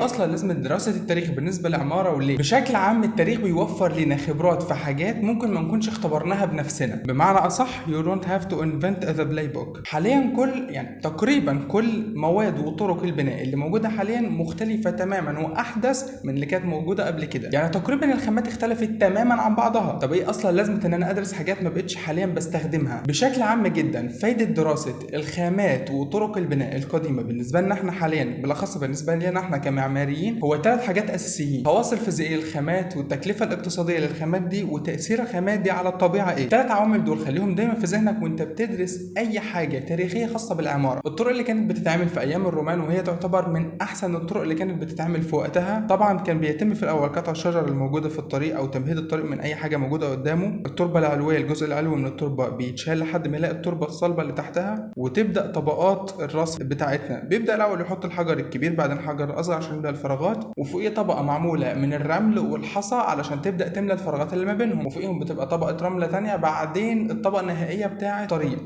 ايه اصلا لازمه دراسه التاريخ بالنسبه للعماره وليه؟ بشكل عام التاريخ بيوفر لنا خبرات في حاجات ممكن ما نكونش اختبرناها بنفسنا، بمعنى اصح you don't have to invent the playbook. حاليا تقريبا كل مواد وطرق البناء اللي موجوده حاليا مختلفه تماما واحدث من اللي كانت موجوده قبل كده، يعني تقريبا الخامات اختلفت تماما عن بعضها. طب ايه اصلا لازمه ان انا ادرس حاجات ما بقتش حاليا بستخدمها؟ بشكل عام جدا فايده دراسه الخامات وطرق البناء القديمه بالنسبه لنا احنا حاليا، بالاخص بالنسبه لنا احنا كمعماريين، هو 3 حاجات اساسيين: خواص الفيزيائيه للخامات، والتكلفه الاقتصاديه للخامات دي، وتاثير الخامات دي على الطبيعه. ايه 3 عوامل دول خليهم دايما في ذهنك وانت بتدرس اي حاجه تاريخيه خاصه بالعماره. الطرق اللي كانت بتتعمل في ايام الرومان وهي تعتبر من احسن الطرق اللي كانت بتتعمل في وقتها، طبعا كان بيتم في الاول قطع الشجر الموجوده في الطريق او تمهيد الطريق من اي حاجه موجوده قدامه. التربه العلويه، الجزء العلوي من التربه بيتشال لحد ما يلاقي التربه الصلبه اللي تحتها، وتبدا طبقات الرصف بتاعتنا. بيبدا الاول يحط الحجر الكبير، بعدين حجر الاصغر عشان يملى الفراغات، وفوقيه طبقه معموله من الرمل والحصى علشان تبدا تملى الفراغات اللي ما بينهم، وفوقيهم بتبقى طبقه رمله ثانيه، بعدين الطبقه النهائيه بتاعه الطريق.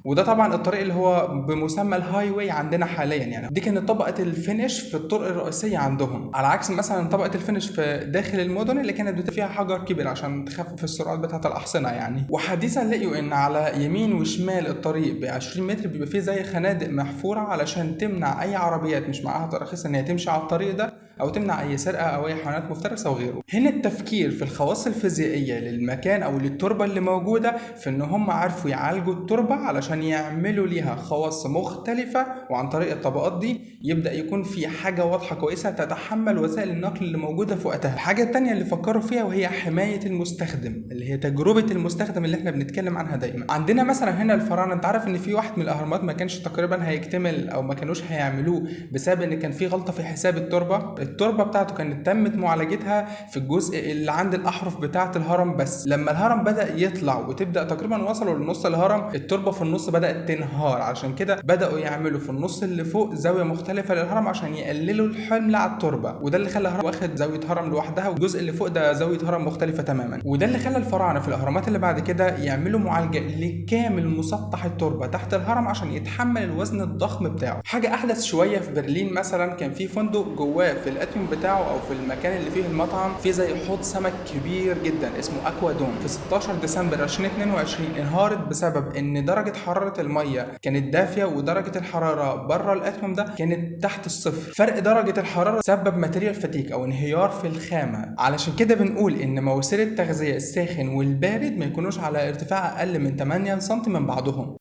وده طبعا الطريق اللي هو بمسمى الهاي واي عندنا حاليا، يعني دي كانت طبقه الفينش في الطرق الرئيسيه عندهم، على عكس مثلا طبقه الفينش في داخل المدن اللي كانت بتبقى فيها حجر كبير عشان تخفف السرعات بتاعه الاحصنه يعني. وحديثا لقيوا ان على يمين وشمال الطريق ب 20 متر بيبقى فيه زي خنادق محفوره علشان تمنع اي عربيات مش معاها تراخيص ان هي تمشي على الطريق ده، او تمنع اي سرقه او اي حيوانات مفترسه وغيره. هنا التفكير في الخواص الفيزيائيه للمكان او للتربه اللي موجوده، في ان هم عرفوا يعالجوا التربه علشان يعملوا ليها خواص مختلفه، وعن طريق الطبقات دي يبدا يكون في حاجه واضحه كويسه تتحمل وسائل النقل اللي موجوده في وقتها. الحاجه الثانيه اللي فكروا فيها وهي حمايه المستخدم، اللي هي تجربه المستخدم اللي احنا بنتكلم عنها دايما. عندنا مثلا هنا الفراعنه، انت عارف ان في واحد من الاهرامات ما كانش تقريبا هيكتمل او ما كانوش هيعملوه بسبب ان كان في غلطه في حساب التربه بتاعته كانت تمت معالجتها في الجزء اللي عند الاحرف بتاعه الهرم، بس لما الهرم بدا يطلع وتبدا تقريبا وصلوا لنص الهرم، التربه في النص بدات تنهار، عشان كده بداوا يعملوا في النص اللي فوق زاويه مختلفه للهرم عشان يقللوا الحمل على التربه، وده اللي خلى الهرم واخد زاويه هرم لوحدها، والجزء اللي فوق ده زاويه هرم مختلفه تماما. وده اللي خلى الفراعنه في الاهرامات اللي بعد كده يعملوا معالجه لكامل مسطح التربه تحت الهرم عشان يتحمل الوزن الضخم بتاعه. حاجه احدث شويه في برلين مثلا، كان في فندق جواه في الاتيوم بتاعه او في المكان اللي فيه المطعم في زي حوض سمك كبير جدا اسمه اكوا دوم. في 16 ديسمبر 2022 انهارت بسبب ان درجه حراره الميه كانت دافيه، ودرجه الحراره بره الاتيوم ده كانت تحت الصفر. فرق درجه الحراره سبب ماتيريال فاتيك او انهيار في الخامه. علشان كده بنقول ان مواسير التغذيه الساخن والبارد ما يكونوش على ارتفاع اقل من 8 سم من بعضهم.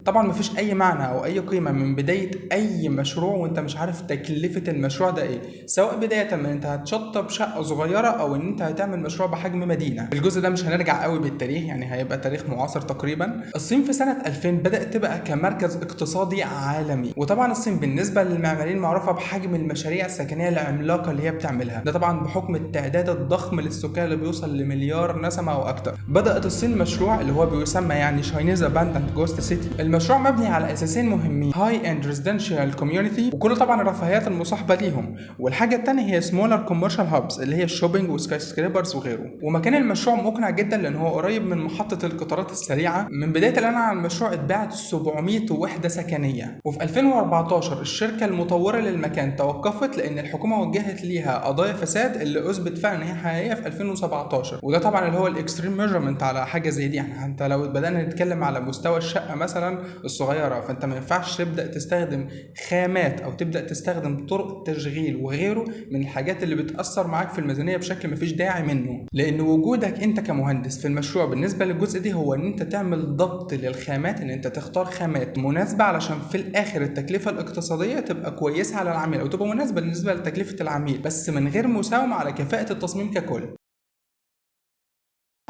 طبعا مفيش اي معنى او اي قيمه من بدايه اي مشروع وانت مش عارف تكلفه المشروع ده ايه، سواء بدايه من انت هتشطب شقه صغيره او ان انت هتعمل مشروع بحجم مدينه. الجزء ده مش هنرجع قوي بالتاريخ، يعني هيبقى تاريخ معاصر تقريبا. الصين في سنه 2000 بدات تبقى كمركز اقتصادي عالمي، وطبعا الصين بالنسبه للمعماريين معروفه بحجم المشاريع السكنيه العملاقه اللي هي بتعملها، ده طبعا بحكم التعداد الضخم للسكان اللي بيوصل لمليار نسمه او اكتر. بدات الصين مشروع اللي هو بيسمى يعني شاينيز اباندنت جوست سيتي. المشروع مبني على اساسين مهمين: هاي اند ريزيدنشال كوميونتي وكل طبعا الرفاهيات المصاحبه ليهم، والحاجه الثانيه هي سمولر كوميرشال هابس اللي هي الشوبينج وسكاي سكريبرز وغيره. ومكان المشروع مقنع جدا لان هو قريب من محطه القطارات السريعه. من بدايه الاعلان عن المشروع اتباعت 700 وحده سكنيه، وفي 2014 الشركه المطوره للمكان توقفت لان الحكومه وجهت ليها قضايا فساد اللي اثبت فعلا ان هي حقيقيه في 2017. وده طبعا اللي هو الاكستريم ميجرمنت على حاجه زي دي. يعني انت لو بدانا نتكلم على مستوى الشقه مثلا الصغيره، فانت ما ينفعش تبدا تستخدم خامات او تبدا تستخدم طرق تشغيل وغيره من الحاجات اللي بتاثر معاك في الميزانيه بشكل ما فيش داعي منه. لان وجودك انت كمهندس في المشروع بالنسبه للجزء دي هو ان انت تعمل ضبط للخامات، ان انت تختار خامات مناسبه علشان في الاخر التكلفه الاقتصاديه تبقى كويسه على العميل او تبقى مناسبه بالنسبه لتكلفه العميل، بس من غير مساومه على كفاءه التصميم ككل.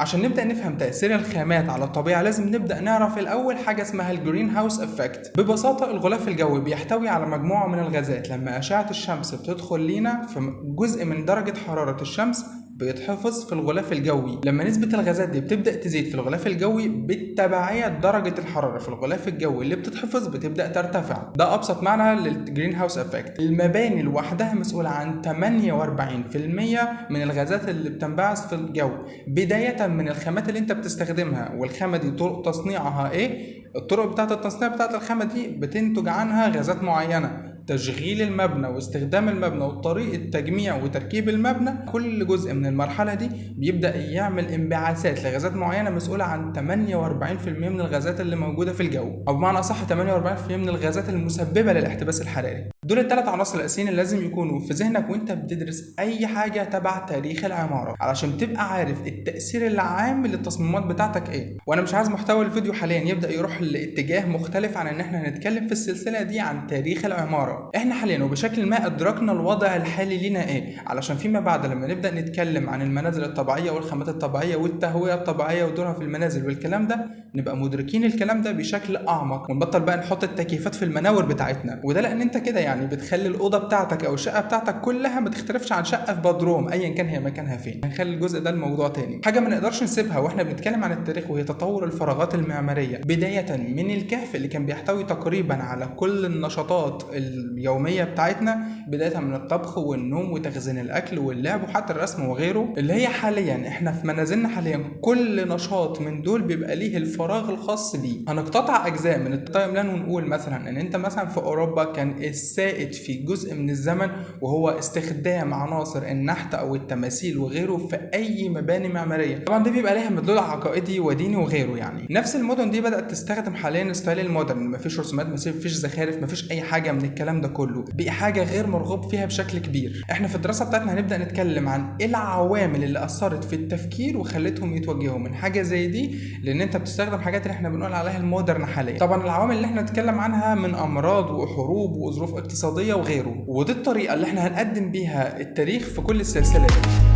عشان نبدأ نفهم تأثير الخامات على الطبيعة لازم نبدأ نعرف الأول حاجة اسمها الجرين هاوس افكت. ببساطة الغلاف الجوي بيحتوي على مجموعة من الغازات، لما أشعة الشمس بتدخل لينا في جزء من درجة حرارة الشمس بيتحفظ في الغلاف الجوي. لما نسبة الغازات دي بتبدأ تزيد في الغلاف الجوي بالتبعية درجة الحرارة في الغلاف الجوي اللي بتتحفظ بتبدأ ترتفع. ده أبسط معنى للجرين هاوس افكت. المباني لوحدها مسؤولة عن 48% من الغازات اللي بتنبعث في الجو، بداية من الخامات اللي انت بتستخدمها، والخامة دي طرق تصنيعها ايه، الطرق بتاعت التصنيع بتاعت الخامة دي بتنتج عنها غازات معينة، تشغيل المبنى واستخدام المبنى وطريقة تجميع وتركيب المبنى، كل جزء من المرحلة دي بيبدأ يعمل انبعاثات لغازات معينة مسؤولة عن 48% من الغازات اللي موجودة في الجو، أو بمعنى أصح 48% من الغازات المسببة للاحتباس الحراري. دول الثلاث عناصر الأساسيين اللي لازم يكونوا في ذهنك وأنت بتدرس أي حاجة تبع تاريخ العمارة، علشان تبقى عارف التأثير العام للتصميمات بتاعتك إيه. وأنا مش عايز محتوى الفيديو حاليا يبدأ يروح لاتجاه مختلف عن إن إحنا هنتكلم في السلسلة دي عن تاريخ العمارة. إحنا حاليا وبشكل ما أدركنا الوضع الحالي لينا إيه، علشان فيما بعد لما نبدأ نتكلم عن المنازل الطبيعية والخامات الطبيعية والتهوية الطبيعية ودورها في المنازل والكلام ده، نبقى مدركين الكلام ده بشكل أعمق، ونبطل بقى نحط التكييفات في المناور بتاعتنا. وده لأن أنت كده يعني بتخلي الأوضة بتاعتك أو الشقة بتاعتك كلها ما تختلفش عن شقة في بدروم أيا كان هي مكانها فين. هنخلي الجزء ده الموضوع تاني. حاجة ما نقدرش نسيبها واحنا بنتكلم عن التاريخ، وهي تطور الفراغات المعمارية، بداية من الكهف اللي كان بيحتوي تقريبا على كل النشاطات اليومية بتاعتنا، بداية من الطبخ والنوم وتخزين الأكل واللعب وحتى الرسم وغيره، اللي هي حاليا احنا في منازلنا حاليا كل نشاط من دول بيبقى ليه الفراغ الخاص بيه. هنقتطع أجزاء من التايم لاين ونقول مثلا ان انت مثلا في أوروبا كان السائد في جزء من الزمن وهو استخدام عناصر النحت او التماثيل وغيره في اي مباني معماريه. طبعا ده بيبقى ليها مدلول عقائدي وديني وغيره. يعني نفس المدن دي بدات تستخدم حاليا ستايل المودرن، مفيش رسومات، مفيش زخارف، مفيش اي حاجه من الكلام ده كله، بقى حاجه غير مرغوب فيها بشكل كبير. احنا في الدراسه بتاعتنا هنبدا نتكلم عن ايه العوامل اللي اثرت في التفكير وخلتهم يتوجهوا من حاجه زي دي، لان انت بتستخدم حاجات اللي احنا بنقول عليها المودرن حاليا. طبعا العوامل اللي احنا نتكلم عنها من امراض وحروب وظروف اقتصاديه وغيره، ودي الطريقه اللي احنا هنقدم بيها التاريخ في كل السلسله دي.